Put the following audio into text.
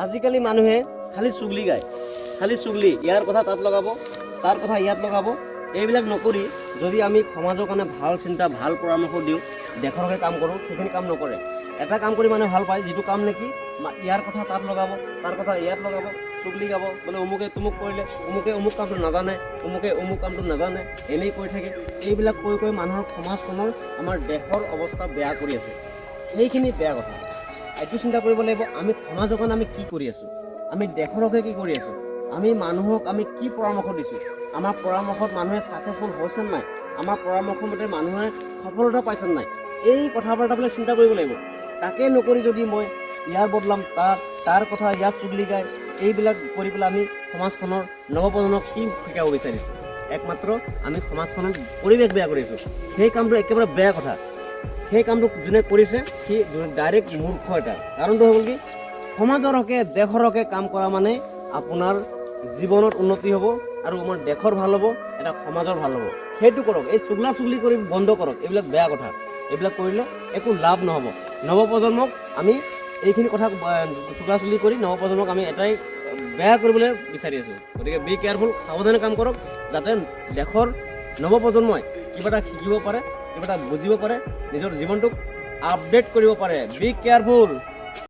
আজিকালি মানুহে খালি চুগলি গায়, খালি চুগলি, ইয়াৰ কথা তাত লগাব, তাৰ কথা ইয়াত লগাব। এইবিলাক নকৰি যদি আমি সমাজৰ কাৰণে ভাল চিন্তা, ভাল পৰামৰ্শ দিওঁ, দেশৰ হকে কাম কৰোঁ, সেইখিনি কাম নকৰে। এটা কাম কৰি মানুহে ভাল পায়, যিটো কাম নেকি ইয়াৰ কথা তাত লগাব, তাৰ কথা ইয়াত লগাব, চুগলি গাব, বোলে অমুকে তুমুক কৰিলে, অমুকে অমুক কামটো নাজানে, অমুকে অমুক কামটো নাজানে, এনেই কৈ থাকে। এইবিলাক কৈ মানুহৰ সমাজখনৰ, আমাৰ দেশৰ অৱস্থা বেয়া কৰি আছে। সেইখিনি বেয়া কথা। এইটো চিন্তা কৰিব লাগিব, আমি সমাজৰ কাৰণে আমি কি কৰি আছোঁ, আমি দেশৰ হকে কি কৰি আছোঁ, আমি মানুহক আমি কি পৰামৰ্শ দিছোঁ, আমাৰ পৰামৰ্শত মানুহে ছাকচেছফুল হৈছে নাই, আমাৰ পৰামৰ্শ মতে মানুহে সফলতা পাইছে নাই, এই কথা বাৰ্তাবিলাক চিন্তা কৰিব লাগিব। তাকে নকৰি যদি মই ইয়াৰ বদলাম তাৰ কথা ইয়াত চুগলি গায়, এইবিলাক কৰি পেলাই আমি সমাজখনৰ নৱপ্ৰজন্মক কি শিকাব বিচাৰিছোঁ? একমাত্ৰ আমি সমাজখনৰ পৰিৱেশ বেয়া কৰিছোঁ। সেই কামটো একেবাৰে বেয়া কথা। সেই কামটো যোনে কৰিছে সি ডাইৰেক্ট মূৰ্খ এটা। কাৰণটো হ'ল কি, সমাজৰ হকে দেশৰ হকে কাম কৰা মানে আপোনাৰ জীৱনত উন্নতি হ'ব আৰু আমাৰ দেশৰ ভাল হ'ব, এটা সমাজৰ ভাল হ'ব। সেইটো কৰক, এই চুগলা চুগলি কৰি বন্ধ কৰক। এইবিলাক বেয়া কথা, এইবিলাক কৰিলে একো লাভ নহ'ব। নৱপ্ৰজন্মক আমি এইখিনি কথা চুগলা চুগলি কৰি নৱপ্ৰজন্মক আমি এটাই বেয়া কৰিবলৈ বিচাৰি আছোঁ। গতিকে বি কেয়াৰফুল, সাৱধানে কাম কৰক, যাতে দেশৰ নৱপ্ৰজন্মই কিবা এটা শিকিব পাৰে, কিবা এটা বুজিব পাৰে, নিজৰ জীৱনটোক আপডেট কৰিব পাৰে। B careful.